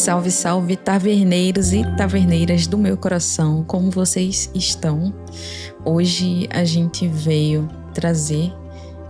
Salve, salve, taverneiros e taverneiras do meu coração, como vocês estão? Hoje a gente veio trazer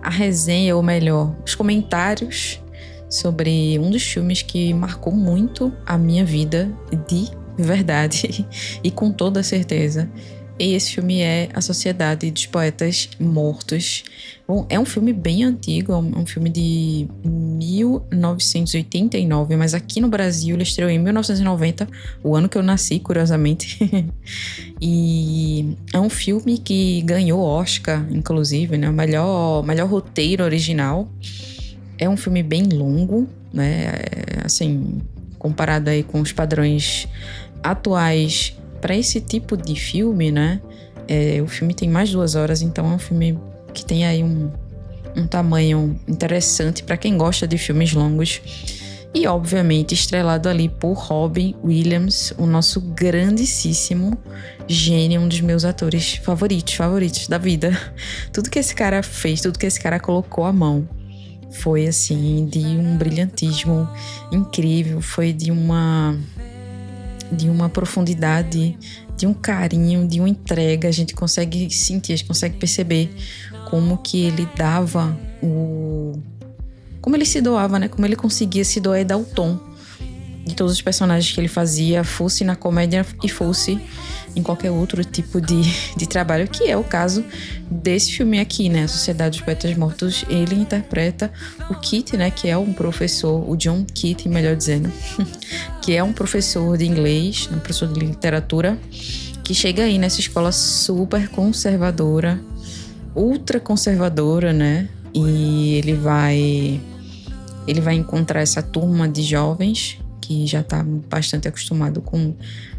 a resenha, ou melhor, os comentários sobre um dos filmes que marcou muito a minha vida, de verdade, e com toda certeza. E esse filme é A Sociedade dos Poetas Mortos. Bom, é um filme bem antigo, é um filme de 1989, mas aqui no Brasil ele estreou em 1990, o ano que eu nasci, curiosamente. E é um filme que ganhou Oscar, inclusive, né? O melhor roteiro original. É um filme bem longo, né? Assim, comparado aí com os padrões atuais para esse tipo de filme, né? O filme tem mais de 2 horas, então é um filme que tem aí um tamanho interessante para quem gosta de filmes longos. E, obviamente, estrelado ali por Robin Williams, o nosso grandíssimo gênio, um dos meus atores favoritos da vida. Tudo que esse cara fez, tudo que esse cara colocou à mão foi, assim, de um brilhantismo incrível, foi de uma profundidade, de um carinho, de uma entrega. A gente consegue sentir, a gente consegue perceber como que ele dava como ele se doava, né? Como ele conseguia se doar e dar o tom de todos os personagens que ele fazia, fosse na comédia e fosse em qualquer outro tipo de trabalho, que é o caso desse filme aqui, né? A Sociedade dos Poetas Mortos. Ele interpreta o Kit, né? Que é um professor, o John Kit, melhor dizendo, que é um professor de inglês, um professor de literatura, que chega aí nessa escola super conservadora, ultra conservadora, né? E ele vai encontrar essa turma de jovens que já tá bastante acostumado com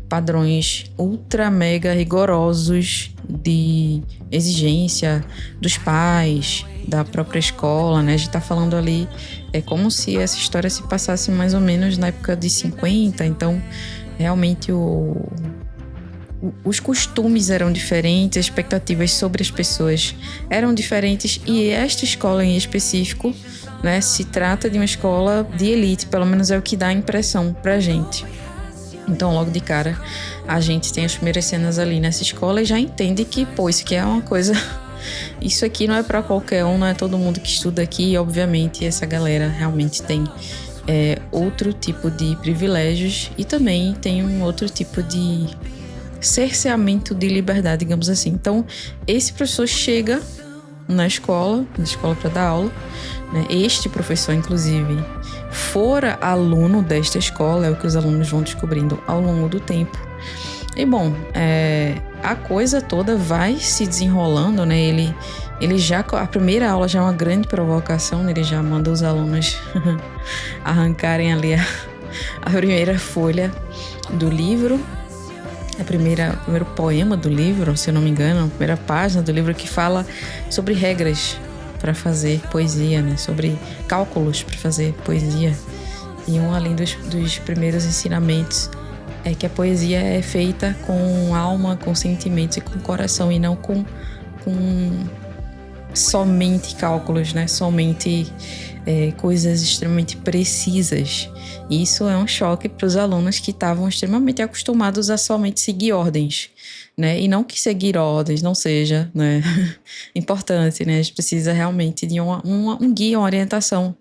padrões ultra mega rigorosos de exigência dos pais, da própria escola, né? A gente tá falando ali, é como se essa história se passasse mais ou menos na época de 50, então realmente os costumes eram diferentes, as expectativas sobre as pessoas eram diferentes, e esta escola em específico, né, se trata de uma escola de elite, pelo menos é o que dá a impressão pra gente. Então, logo de cara, a gente tem as primeiras cenas ali nessa escola e já entende que, pô, isso aqui é uma coisa... Isso aqui não é pra qualquer um, não é todo mundo que estuda aqui, e obviamente essa galera realmente tem outro tipo de privilégios e também tem um outro tipo de cerceamento de liberdade, digamos assim. Então, esse professor chega na escola para dar aula, né? Este professor, inclusive, fora aluno desta escola, é o que os alunos vão descobrindo ao longo do tempo. E bom, a coisa toda vai se desenrolando, né? Ele já, a primeira aula já é uma grande provocação, né? Ele já manda os alunos arrancarem ali a primeira folha do livro, o primeiro poema do livro, se eu não me engano, a primeira página do livro, que fala sobre regras para fazer poesia, né? Sobre cálculos para fazer poesia. E um ali dos primeiros ensinamentos é que a poesia é feita com alma, com sentimentos e com coração, e não com somente cálculos, né? Somente coisas extremamente precisas. E isso é um choque para os alunos que estavam extremamente acostumados a somente seguir ordens, né? E não que seguir ordens não seja, né, importante, né? A gente precisa realmente de um guia, uma orientação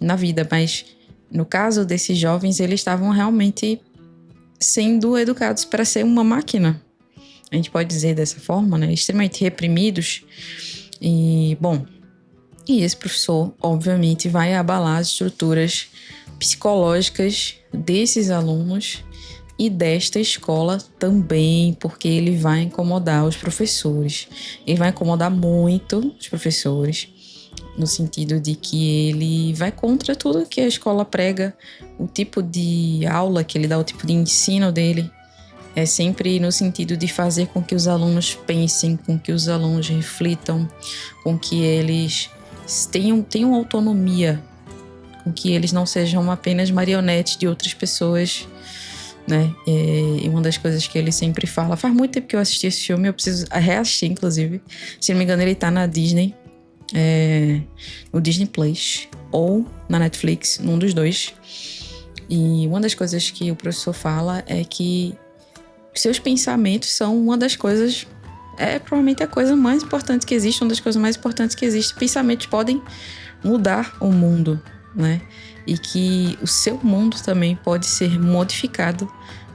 na vida, mas no caso desses jovens, eles estavam realmente sendo educados para ser uma máquina. A gente pode dizer dessa forma, né? Extremamente reprimidos. E, bom, esse professor, obviamente, vai abalar as estruturas psicológicas desses alunos e desta escola também, porque ele vai incomodar os professores. Ele vai incomodar muito os professores, no sentido de que ele vai contra tudo que a escola prega, o tipo de aula que ele dá, o tipo de ensino dele. É sempre no sentido de fazer com que os alunos pensem, com que os alunos reflitam, com que eles tenham autonomia, com que eles não sejam apenas marionetes de outras pessoas, né? E uma das coisas que ele sempre fala, faz muito tempo que eu assisti esse filme, eu preciso reassistir, inclusive. Se não me engano, ele tá na Disney, no Disney Plus, ou na Netflix, num dos dois. E uma das coisas que o professor fala é que seus pensamentos são uma das coisas, provavelmente a coisa mais importante que existe, uma das coisas mais importantes que existe. Pensamentos podem mudar o mundo, né? E que o seu mundo também pode ser modificado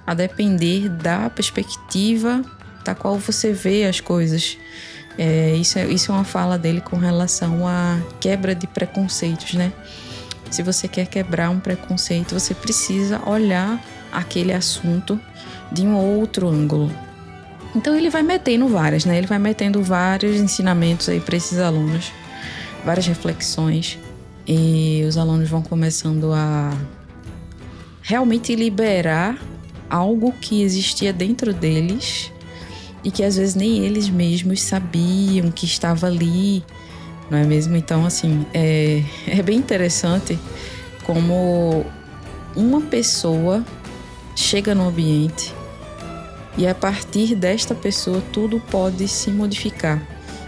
a depender da perspectiva da qual você vê as coisas. Isso é uma fala dele com relação à quebra de preconceitos, né? Se você quer quebrar um preconceito, você precisa olhar aquele assunto de um outro ângulo. Então ele vai metendo várias, né? Ele vai metendo vários ensinamentos aí para esses alunos, várias reflexões, e os alunos vão começando a realmente liberar algo que existia dentro deles e que às vezes nem eles mesmos sabiam que estava ali, não é mesmo? Então, assim, é bem interessante como uma pessoa chega no ambiente e a partir desta pessoa tudo pode se modificar.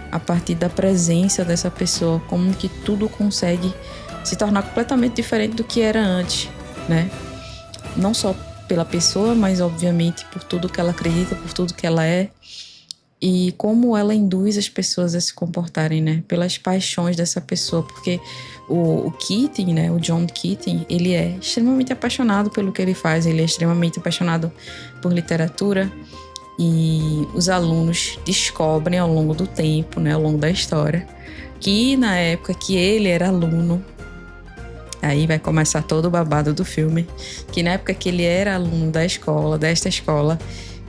A partir da presença dessa pessoa, como que tudo consegue se tornar completamente diferente do que era antes, né? Não só pela pessoa, mas obviamente por tudo que ela acredita, por tudo que ela é e como ela induz as pessoas a se comportarem, né? Pelas paixões dessa pessoa, porque o Keating, né? O John Keating, ele é extremamente apaixonado pelo que ele faz, ele é extremamente apaixonado por literatura e os alunos descobrem ao longo do tempo, né? Ao longo da história, que na época que ele era aluno, aí vai começar todo o babado do filme, que na época que ele era aluno desta escola,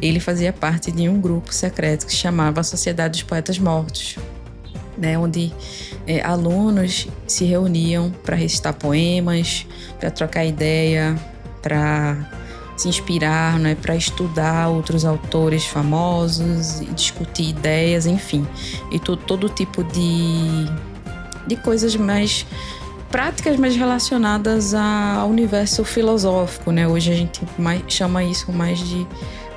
ele fazia parte de um grupo secreto que se chamava a Sociedade dos Poetas Mortos, né, onde alunos se reuniam para recitar poemas, para trocar ideia, para se inspirar, né, para estudar outros autores famosos, e discutir ideias, enfim, e todo tipo de coisas mais práticas, mais relacionadas ao universo filosófico, né? Hoje a gente chama isso mais de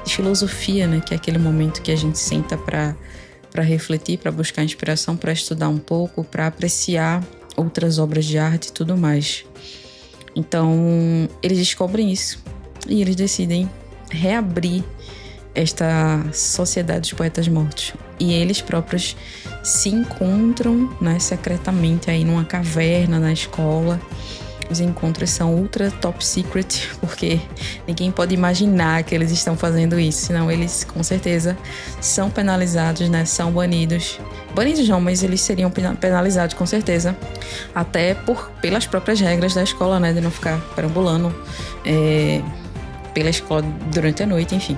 filosofia, né? Que é aquele momento que a gente senta para refletir, para buscar inspiração, para estudar um pouco, para apreciar outras obras de arte e tudo mais. Então, eles descobrem isso e eles decidem reabrir esta Sociedade dos Poetas Mortos. E eles próprios se encontram, né, secretamente aí numa caverna na escola. Os encontros são ultra top secret, porque ninguém pode imaginar que eles estão fazendo isso, senão eles com certeza são penalizados, né? São banidos. Banidos não, mas eles seriam penalizados com certeza, até pelas próprias regras da escola, né? De não ficar perambulando pela escola durante a noite, enfim.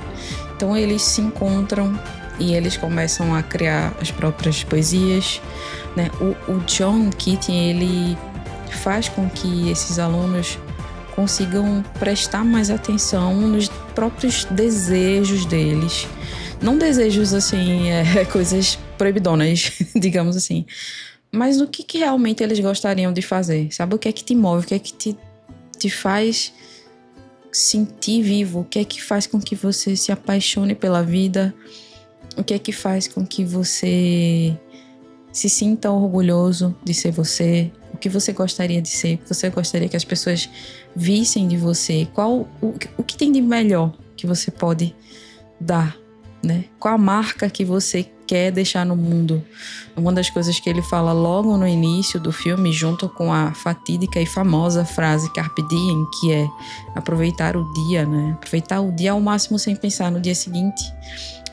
Então eles se encontram e eles começam a criar as próprias poesias, né? O John Keating, ele faz com que esses alunos consigam prestar mais atenção nos próprios desejos deles. Não desejos, assim, coisas proibidonas, digamos assim, mas no que realmente eles gostariam de fazer, sabe? O que é que te move, o que é que te faz sentir vivo, o que é que faz com que você se apaixone pela vida, o que é que faz com que você se sinta orgulhoso de ser você, o que você gostaria de ser, o que você gostaria que as pessoas vissem de você, o que tem de melhor que você pode dar, né? Qual a marca que você quer deixar no mundo? Uma das coisas que ele fala logo no início do filme, junto com a fatídica e famosa frase Carpe Diem, que é aproveitar o dia, né? Aproveitar o dia ao máximo sem pensar no dia seguinte,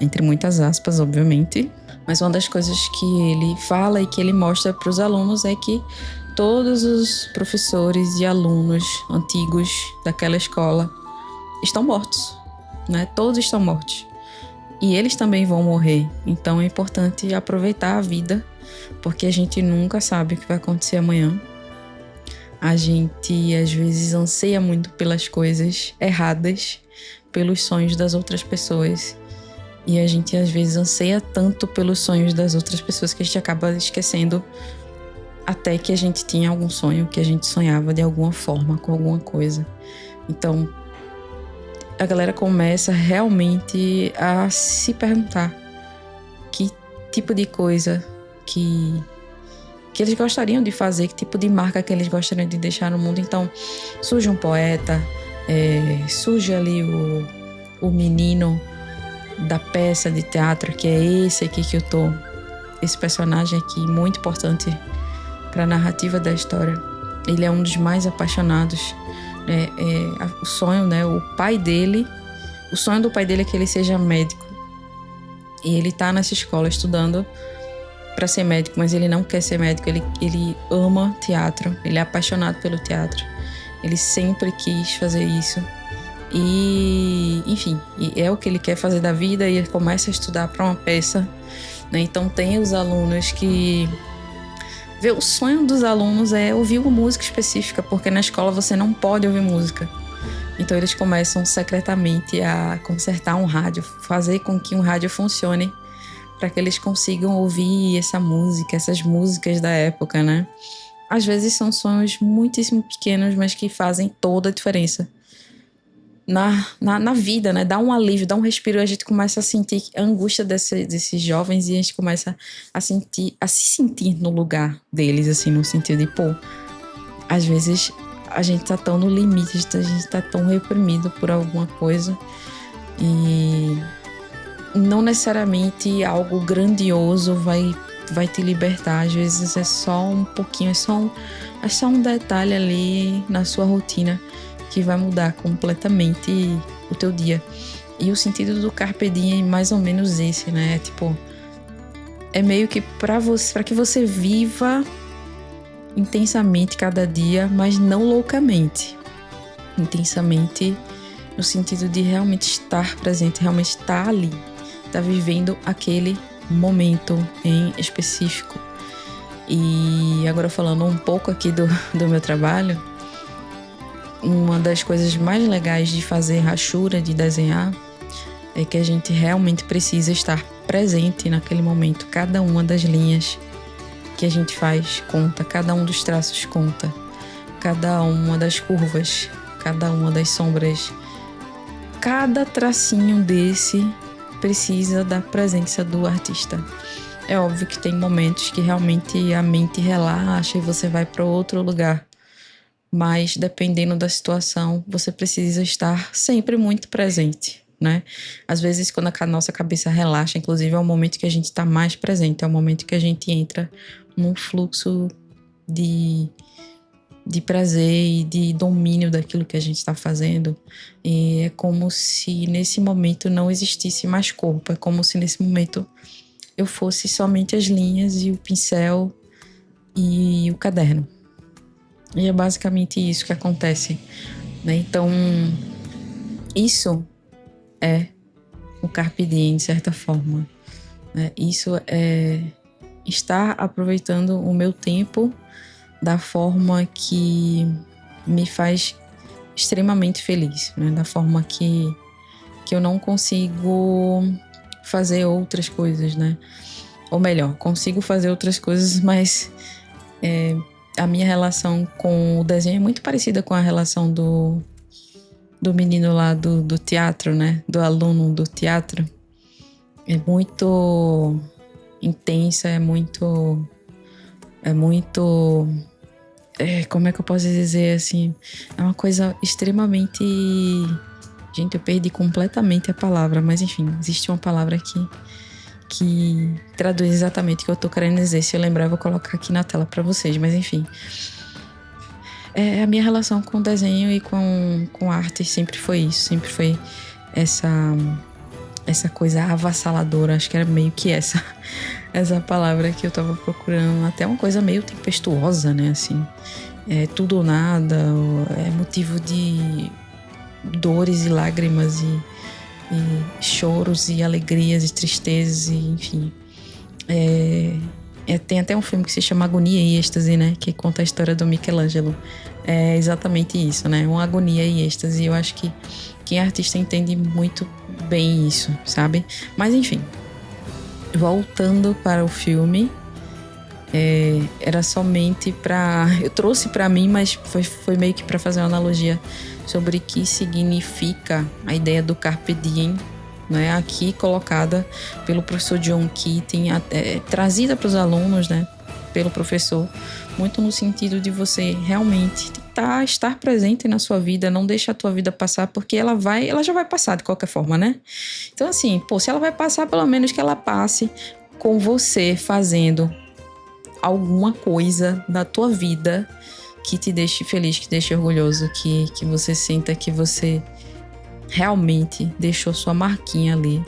entre muitas aspas, obviamente. Mas uma das coisas que ele fala e que ele mostra para os alunos é que todos os professores e alunos antigos daquela escola estão mortos, né? Todos estão mortos. E eles também vão morrer. Então é importante aproveitar a vida, porque a gente nunca sabe o que vai acontecer amanhã. A gente, às vezes, anseia muito pelas coisas erradas, pelos sonhos das outras pessoas. E a gente, às vezes, anseia tanto pelos sonhos das outras pessoas que a gente acaba esquecendo até que a gente tinha algum sonho, que a gente sonhava de alguma forma, com alguma coisa. Então, a galera começa realmente a se perguntar que tipo de coisa que eles gostariam de fazer, que tipo de marca que eles gostariam de deixar no mundo. Então, surge um poeta, surge ali o menino da peça de teatro, que é esse aqui que eu tô, esse personagem aqui, muito importante para a narrativa da história. Ele é um dos mais apaixonados. O sonho, né? O sonho do pai dele é que ele seja médico. E ele tá nessa escola estudando para ser médico, mas ele não quer ser médico. Ele ama teatro, ele é apaixonado pelo teatro. Ele sempre quis fazer isso. E, enfim, é o que ele quer fazer da vida, e ele começa a estudar para uma peça, né? Então tem os alunos que... O sonho dos alunos é ouvir uma música específica, porque na escola você não pode ouvir música. Então eles começam secretamente a consertar um rádio, fazer com que um rádio funcione para que eles consigam ouvir essa música, essas músicas da época, né? Às vezes são sonhos muitíssimo pequenos, mas que fazem toda a diferença na vida, né? Dá um alívio, dá um respiro. A gente começa a sentir a angústia desses jovens, e a gente começa a se sentir no lugar deles, assim, no sentido de, às vezes a gente tá tão no limite, a gente tá tão reprimido por alguma coisa, e não necessariamente algo grandioso vai te libertar. Às vezes é só um pouquinho, é só um detalhe ali na sua rotina que vai mudar completamente o teu dia. E o sentido do Carpe Diem é mais ou menos esse, né? Tipo, é meio que para que você viva intensamente cada dia, mas não loucamente. Intensamente no sentido de realmente estar presente, realmente estar ali, estar vivendo aquele momento em específico. E agora falando um pouco aqui do meu trabalho, uma das coisas mais legais de fazer rachura, de desenhar, é que a gente realmente precisa estar presente naquele momento. Cada uma das linhas que a gente faz conta, cada um dos traços conta, cada uma das curvas, cada uma das sombras, cada tracinho desse precisa da presença do artista. É óbvio que tem momentos que realmente a mente relaxa e você vai para outro lugar, mas dependendo da situação, você precisa estar sempre muito presente, né? Às vezes, quando a nossa cabeça relaxa, inclusive, é o momento que a gente está mais presente, é o momento que a gente entra num fluxo de prazer e de domínio daquilo que a gente está fazendo. E é como se nesse momento não existisse mais corpo, é como se nesse momento eu fosse somente as linhas e o pincel e o caderno. E é basicamente isso que acontece, né? Então, isso é o Carpe Diem, de certa forma, né? Isso é estar aproveitando o meu tempo da forma que me faz extremamente feliz, né? Da forma que eu não consigo fazer outras coisas, né? Ou melhor, consigo fazer outras coisas, mas a minha relação com o desenho é muito parecida com a relação do menino lá do teatro, né? Do aluno do teatro. É muito intensa, é muito... como é que eu posso dizer, assim? É uma coisa extremamente... Gente, eu perdi completamente a palavra, mas enfim, existe uma palavra aqui que traduz exatamente o que eu tô querendo dizer. Se eu lembrar, eu vou colocar aqui na tela pra vocês, mas enfim. A minha relação com o desenho e com arte sempre foi isso, sempre foi essa coisa avassaladora. Acho que era meio que essa palavra que eu tava procurando, até uma coisa meio tempestuosa, né, assim, tudo ou nada, é motivo de dores e lágrimas e choros e alegrias e tristezas e enfim, tem até um filme que se chama Agonia e Êxtase, né, que conta a história do Michelangelo. É exatamente isso, né, uma agonia e êxtase. E eu acho que quem é artista entende muito bem isso, sabe? Mas enfim, voltando para o filme, era somente eu trouxe para mim, mas foi meio que para fazer uma analogia sobre o que significa a ideia do Carpe Diem, né, aqui colocada pelo professor John Keating, trazida para os alunos, né, pelo professor, muito no sentido de você realmente estar estar presente na sua vida, não deixa a tua vida passar, porque ela já vai passar de qualquer forma, né? Então assim, se ela vai passar, pelo menos que ela passe com você fazendo alguma coisa da tua vida que te deixe feliz, que te deixe orgulhoso, que você sinta que você realmente deixou sua marquinha ali,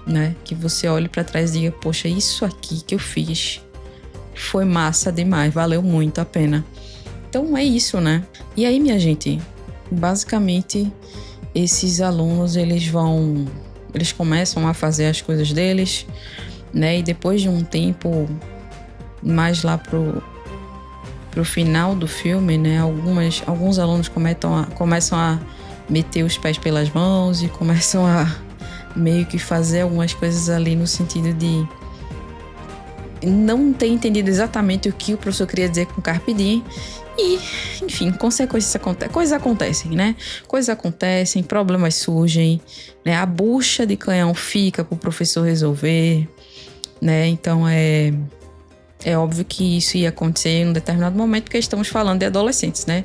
né? Que você olhe pra trás e diga, poxa, isso aqui que eu fiz foi massa demais, valeu muito a pena. Então é isso, né? E aí, minha gente, basicamente esses alunos, eles começam a fazer as coisas deles, né? E depois de um tempo, mais lá pro final do filme, né? Alguns alunos começam a meter os pés pelas mãos e começam a meio que fazer algumas coisas ali no sentido de não ter entendido exatamente o que o professor queria dizer com Carpe Diem. E, enfim, coisas acontecem, né? Coisas acontecem, problemas surgem, né? A bucha de canhão fica pro professor resolver, né? Então é óbvio que isso ia acontecer em um determinado momento, porque estamos falando de adolescentes, né?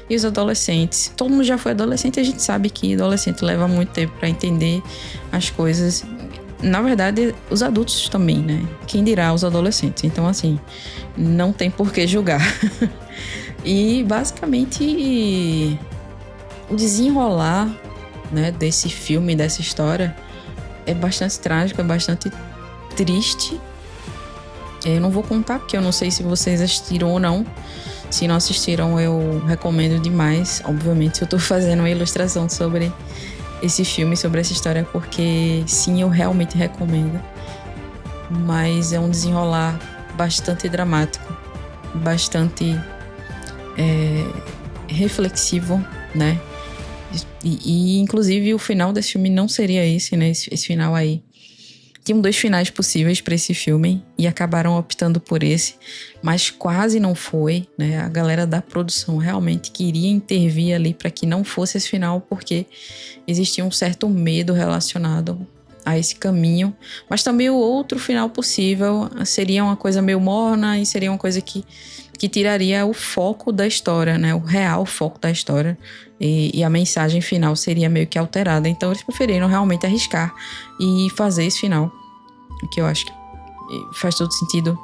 E os adolescentes, todo mundo já foi adolescente, a gente sabe que adolescente leva muito tempo para entender as coisas. Na verdade, os adultos também, né? Quem dirá os adolescentes? Então, assim, não tem por que julgar. E, basicamente, o desenrolar, né, desse filme, dessa história, é bastante trágico, é bastante triste. Eu não vou contar, porque eu não sei se vocês assistiram ou não. Se não assistiram, eu recomendo demais. Obviamente, eu tô fazendo uma ilustração sobre esse filme, sobre essa história, porque sim, eu realmente recomendo. Mas é um desenrolar bastante dramático, bastante reflexivo, né? E inclusive o final desse filme não seria esse, né? Esse final aí. Tinham 2 finais possíveis para esse filme e acabaram optando por esse, mas quase não foi, né? A galera da produção realmente queria intervir ali para que não fosse esse final, porque existia um certo medo relacionado a esse caminho. Mas também o outro final possível seria uma coisa meio morna e seria uma coisa que tiraria o foco da história, né? O real foco da história. E a mensagem final seria meio que alterada. Então eles preferiram realmente arriscar e fazer esse final, que eu acho que faz todo sentido,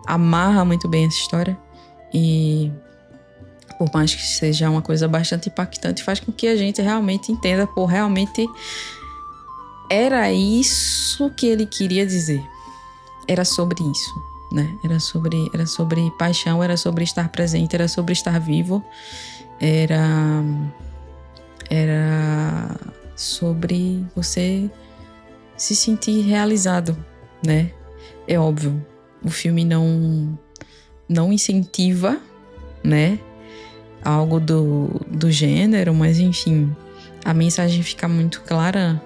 amarra muito bem essa história e, por mais que seja uma coisa bastante impactante, faz com que a gente realmente entenda, realmente era isso que ele queria dizer, era sobre isso, né? Era sobre paixão, era sobre estar presente, era sobre estar vivo, era sobre você se sentir realizado, né? É óbvio, o filme não incentiva, né, algo do gênero, mas enfim, a mensagem fica muito clara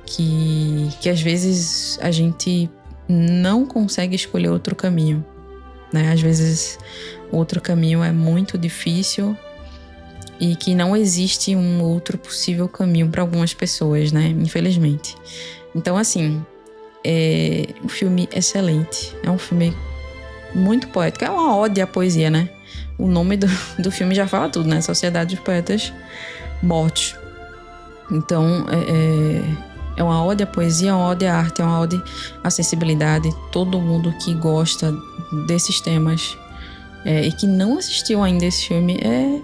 que às vezes a gente não consegue escolher outro caminho, né? Às vezes o outro caminho é muito difícil e que não existe um outro possível caminho para algumas pessoas, né? Infelizmente. Então, assim, é um filme excelente. É um filme muito poético. É uma ode à poesia, né? O nome do filme já fala tudo, né? Sociedade dos Poetas Mortos. Então, é uma ode à poesia, é uma ode à arte, é uma ode à sensibilidade. Todo mundo que gosta desses temas e que não assistiu ainda esse filme é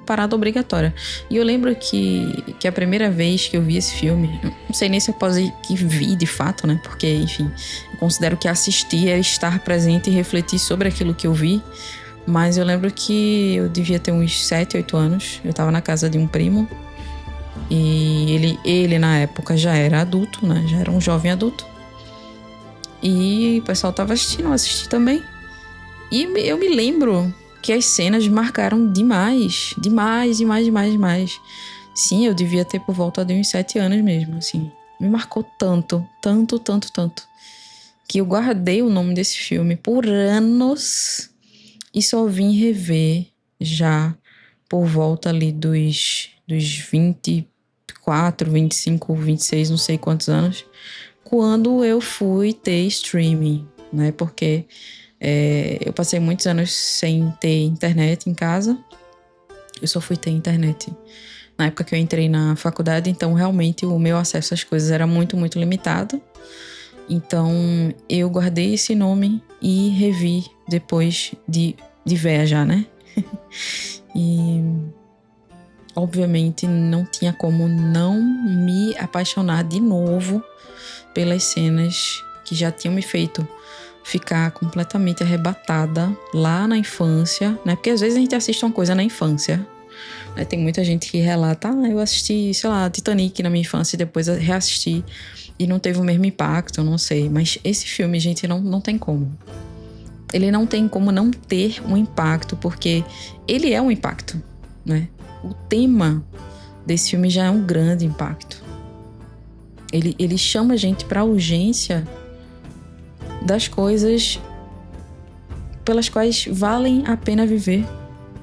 parada obrigatória. E eu lembro que a primeira vez que eu vi esse filme, não sei nem se eu posso dizer que vi de fato, né? Porque, enfim, eu considero que assistir é estar presente e refletir sobre aquilo que eu vi. Mas eu lembro que eu devia ter uns 7, 8 anos. Eu tava na casa de um primo. E ele na época já era adulto, né? Já era um jovem adulto. E o pessoal tava assistindo, eu assisti também. E eu me lembro que as cenas marcaram demais. Sim, eu devia ter por volta de uns 7 anos mesmo, assim. Me marcou tanto, que eu guardei o nome desse filme por anos e só vim rever já por volta ali dos 24, 25, 26, não sei quantos anos, quando eu fui ter streaming, né? Porque Eu passei muitos anos sem ter internet em casa. Eu só fui ter internet na época que eu entrei na faculdade, então realmente o meu acesso às coisas era muito, muito limitado. Então eu guardei esse nome e revi depois de véia já, né? E obviamente não tinha como não me apaixonar de novo pelas cenas que já tinham me feito ficar completamente arrebatada lá na infância, né? Porque às vezes a gente assiste uma coisa na infância, né? Tem muita gente que relata, eu assisti, sei lá, Titanic na minha infância e depois reassisti e não teve o mesmo impacto, não sei. Mas esse filme, gente, não tem como. Ele não tem como não ter um impacto, porque ele é um impacto, né? O tema desse filme já é um grande impacto. Ele chama a gente para a urgência das coisas pelas quais valem a pena viver,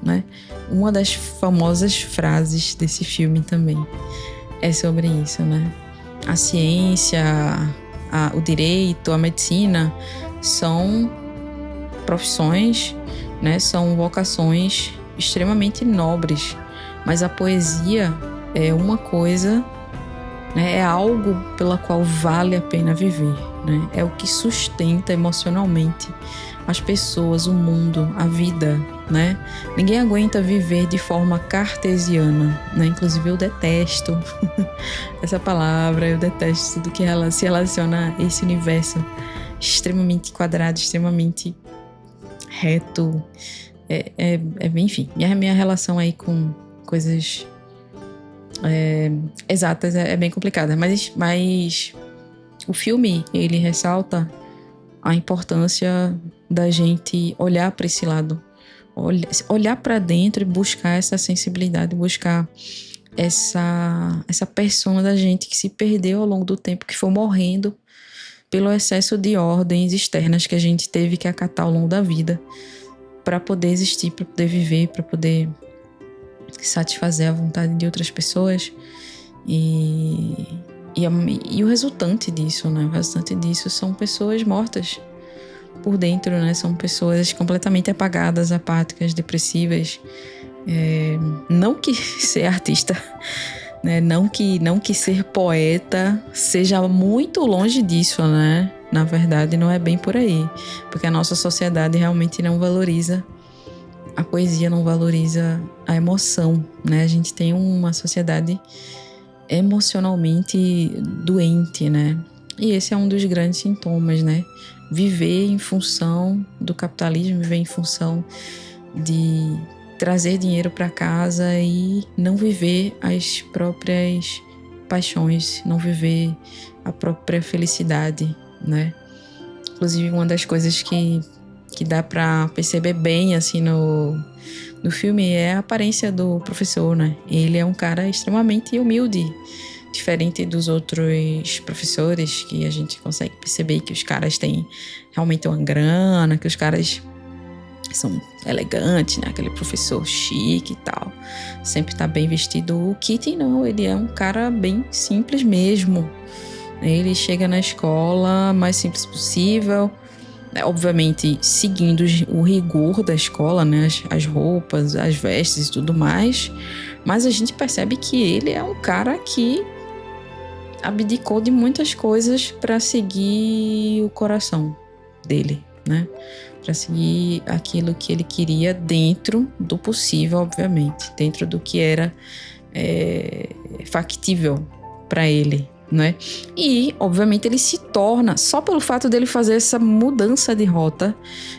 né? Uma das famosas frases desse filme também é sobre isso, né? A ciência, o direito, a medicina são profissões, né? São vocações extremamente nobres, mas a poesia é uma coisa, né? É algo pela qual vale a pena viver, né? É o que sustenta emocionalmente as pessoas, o mundo, a vida, né? Ninguém aguenta viver de forma cartesiana, né? Inclusive eu detesto essa palavra, eu detesto tudo que se relaciona a esse universo extremamente quadrado, extremamente reto. Enfim, minha relação aí com coisas exatas é bem complicada, mas o filme, ele ressalta a importância da gente olhar para esse lado, olhar para dentro e buscar essa sensibilidade, buscar essa persona da gente que se perdeu ao longo do tempo, que foi morrendo pelo excesso de ordens externas que a gente teve que acatar ao longo da vida para poder existir, para poder viver, para poder satisfazer a vontade de outras pessoas. E o resultante disso, né? O resultante disso são pessoas mortas por dentro, né? São pessoas completamente apagadas, apáticas, depressivas. Não que ser artista, né? Não que ser poeta seja muito longe disso, né? Na verdade, não é bem por aí. Porque a nossa sociedade realmente não valoriza a poesia, não valoriza a emoção, né? A gente tem uma sociedade emocionalmente doente, né? E esse é um dos grandes sintomas, né? Viver em função do capitalismo, viver em função de trazer dinheiro para casa e não viver as próprias paixões, não viver a própria felicidade, né? Inclusive, uma das coisas que dá para perceber bem, assim, no filme é a aparência do professor, né? Ele é um cara extremamente humilde, diferente dos outros professores, que a gente consegue perceber que os caras têm realmente uma grana, que os caras são elegantes, né? Aquele professor chique e tal, sempre tá bem vestido. O Keaton não, ele é um cara bem simples mesmo. Ele chega na escola mais simples possível, obviamente seguindo o rigor da escola, né? As roupas, as vestes e tudo mais, mas a gente percebe que ele é um cara que abdicou de muitas coisas para seguir o coração dele, né? Para seguir aquilo que ele queria dentro do possível, obviamente, dentro do que era factível para ele, né? E, obviamente, ele se torna, só pelo fato dele fazer essa mudança de rota,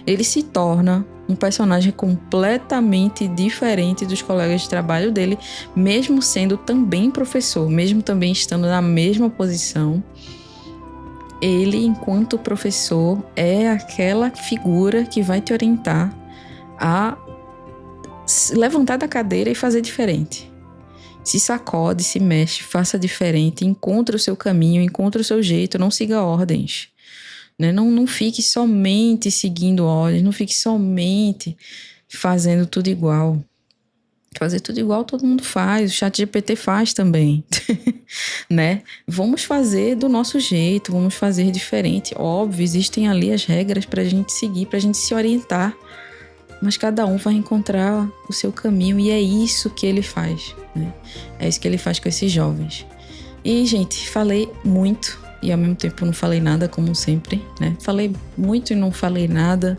ele se torna um personagem completamente diferente dos colegas de trabalho dele, mesmo sendo também professor, mesmo também estando na mesma posição. Ele, enquanto professor, é aquela figura que vai te orientar a levantar da cadeira e fazer diferente. Se sacode, se mexe, faça diferente, encontre o seu caminho, encontre o seu jeito, não siga ordens, né? Não fique somente seguindo ordens, não fique somente fazendo tudo igual. fazer tudo igual todo mundo faz, o ChatGPT faz também, né? Vamos fazer do nosso jeito, vamos fazer diferente. Óbvio, existem ali as regras pra gente seguir, pra gente se orientar, mas cada um vai encontrar o seu caminho e é isso que ele faz, né? É isso que ele faz com esses jovens. E, gente, falei muito e ao mesmo tempo não falei nada, como sempre, né? Falei muito e não falei nada.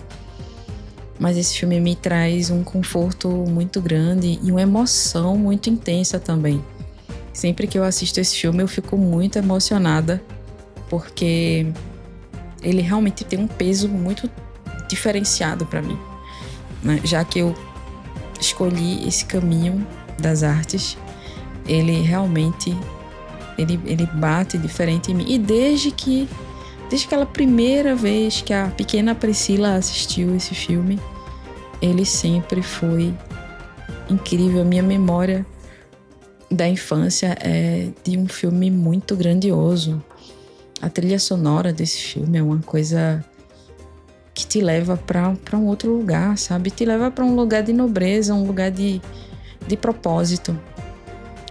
Mas esse filme me traz um conforto muito grande e uma emoção muito intensa também. Sempre que eu assisto esse filme, eu fico muito emocionada, porque ele realmente tem um peso muito diferenciado para mim, né? Já que eu escolhi esse caminho das artes, ele realmente ele bate diferente em mim. E desde aquela primeira vez que a pequena Priscila assistiu esse filme, ele sempre foi incrível. A minha memória da infância é de um filme muito grandioso. A trilha sonora desse filme é uma coisa que te leva para um outro lugar, sabe? Te leva para um lugar de nobreza, um lugar de propósito.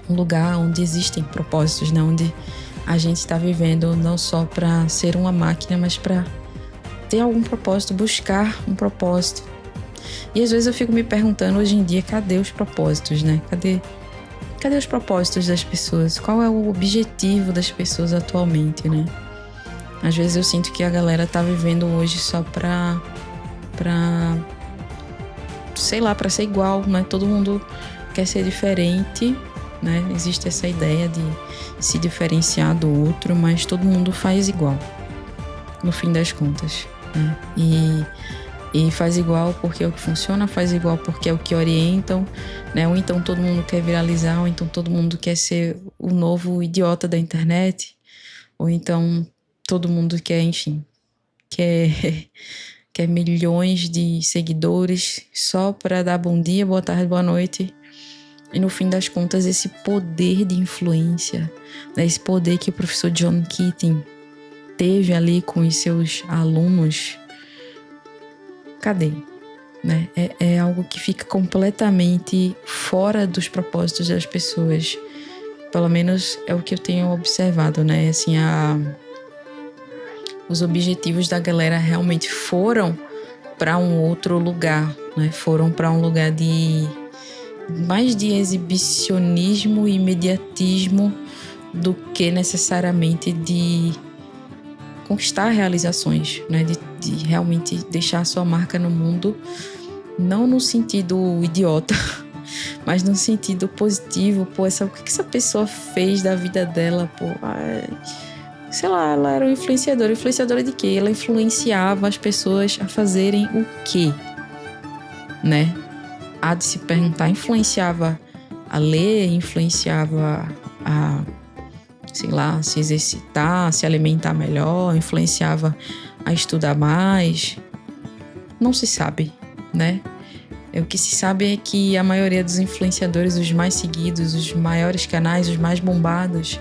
Um lugar onde existem propósitos, né? Onde a gente está vivendo não só para ser uma máquina, mas para ter algum propósito, buscar um propósito. E às vezes eu fico me perguntando hoje em dia, cadê os propósitos, né? Cadê os propósitos das pessoas? Qual é o objetivo das pessoas atualmente, né? Às vezes eu sinto que a galera tá vivendo hoje só pra sei lá, pra ser igual, né? Todo mundo quer ser diferente, né? Existe essa ideia de se diferenciar do outro, mas todo mundo faz igual, no fim das contas, né? E faz igual porque é o que funciona, faz igual porque é o que orientam, né? Ou então todo mundo quer viralizar, ou então todo mundo quer ser o novo idiota da internet, ou então todo mundo quer, enfim, quer milhões de seguidores só para dar bom dia, boa tarde, boa noite. E no fim das contas, esse poder de influência, né? Esse poder que o professor John Keating teve ali com os seus alunos, cadê? Né? É algo que fica completamente fora dos propósitos das pessoas. Pelo menos é o que eu tenho observado, né? Assim, os objetivos da galera realmente foram para um outro lugar, né? Foram para um lugar mais de exibicionismo e imediatismo do que necessariamente de conquistar realizações, né? De realmente deixar a sua marca no mundo, não no sentido idiota, mas no sentido positivo. Pô, o que essa pessoa fez da vida dela? Pô, sei lá, ela era uma influenciadora. Influenciadora de quê? Ela influenciava as pessoas a fazerem o quê? Né? Há de se perguntar. Influenciava a ler, influenciava a, sei lá, se exercitar, se alimentar melhor, influenciava a estudar mais. Não se sabe, né? O que se sabe é que a maioria dos influenciadores, os mais seguidos, os maiores canais, os mais bombados,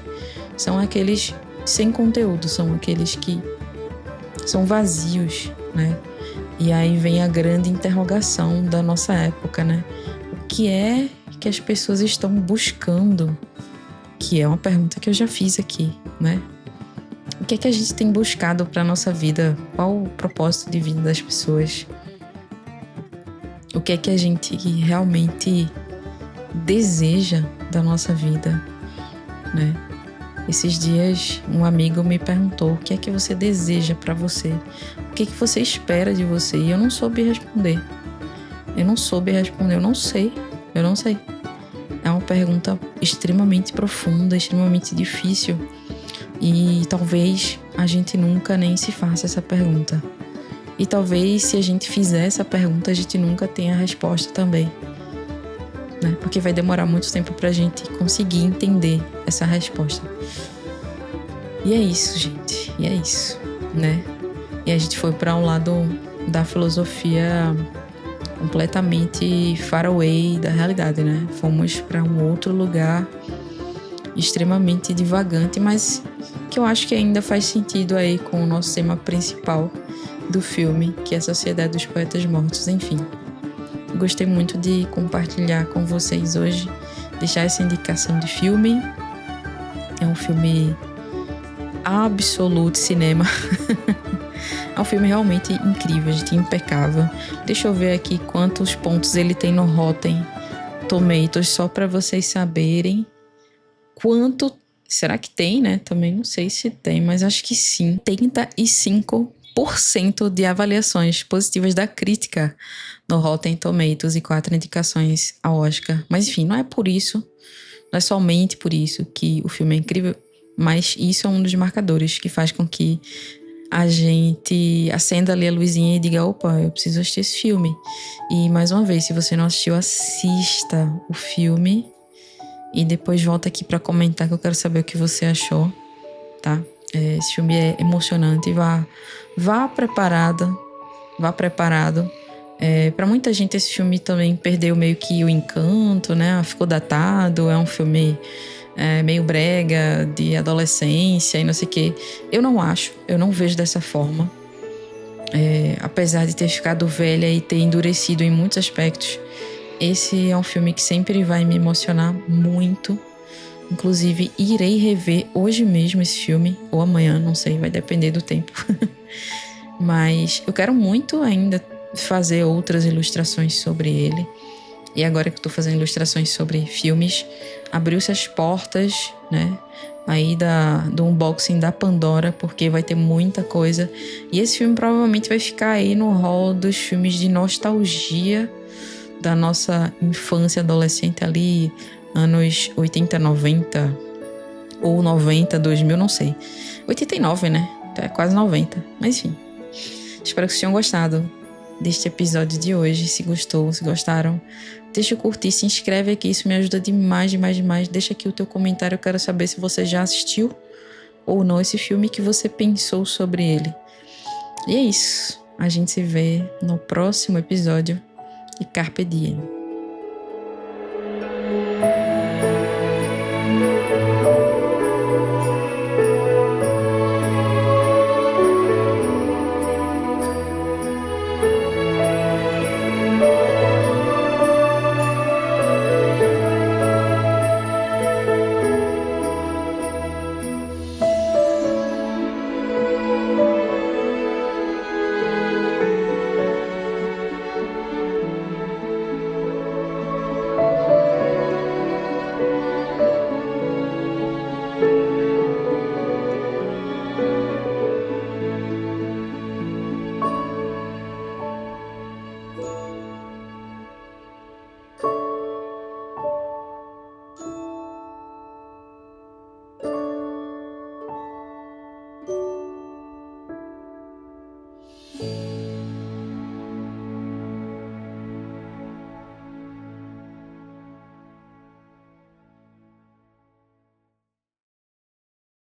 são aqueles sem conteúdo, são aqueles que são vazios, né? E aí vem a grande interrogação da nossa época, né? O que é que as pessoas estão buscando? Que é uma pergunta que eu já fiz aqui, né? O que é que a gente tem buscado para a nossa vida? Qual o propósito de vida das pessoas? O que é que a gente realmente deseja da nossa vida, né? Esses dias um amigo me perguntou: o que é que você deseja para você? O que é que você espera de você? E eu não soube responder. Eu não sei. É uma pergunta extremamente profunda, extremamente difícil. E talvez a gente nunca nem se faça essa pergunta. E talvez se a gente fizer essa pergunta, a gente nunca tenha a resposta também, né? Porque vai demorar muito tempo pra gente conseguir entender essa resposta. E é isso, gente. E é isso, né? E a gente foi para um lado da filosofia completamente far away da realidade, né? Fomos para um outro lugar extremamente divagante, mas que eu acho que ainda faz sentido aí com o nosso tema principal do filme, que é a Sociedade dos Poetas Mortos. Enfim, gostei muito de compartilhar com vocês hoje, deixar essa indicação de filme. É um filme absoluto cinema. É um filme realmente incrível, gente, impecável. Deixa eu ver aqui quantos pontos ele tem no Rotten Tomatoes, só para vocês saberem quanto... Será que tem, né? Também não sei se tem, mas acho que sim. 35% de avaliações positivas da crítica no Rotten Tomatoes e 4 indicações ao Oscar. Mas enfim, não é por isso, não é somente por isso que o filme é incrível, mas isso é um dos marcadores que faz com que a gente acenda ali a luzinha e diga, opa, eu preciso assistir esse filme. E mais uma vez, se você não assistiu, assista o filme e depois volta aqui pra comentar, que eu quero saber o que você achou, tá? Esse filme é emocionante. Vá preparado. Pra muita gente esse filme também perdeu meio que o encanto, né? Ficou datado, é um filme meio brega, de adolescência e não sei o quê. Eu não vejo dessa forma. Apesar de ter ficado velha e ter endurecido em muitos aspectos, esse é um filme que sempre vai me emocionar muito. Inclusive, irei rever hoje mesmo esse filme, ou amanhã, não sei, vai depender do tempo. Mas eu quero muito ainda fazer outras ilustrações sobre ele. E agora que eu tô fazendo ilustrações sobre filmes, abriu-se as portas, né? Aí do unboxing da Pandora, porque vai ter muita coisa. E esse filme provavelmente vai ficar aí no hall dos filmes de nostalgia da nossa infância, adolescente ali, anos 80, 90, ou 90, 2000, não sei. 89, né? É quase 90. Mas enfim. Espero que vocês tenham gostado deste episódio de hoje. Se gostaram, deixa eu curtir, se inscreve aqui, isso me ajuda demais. Deixa aqui o teu comentário, eu quero saber se você já assistiu ou não esse filme, que você pensou sobre ele. E é isso, a gente se vê no próximo episódio e Carpe Diem.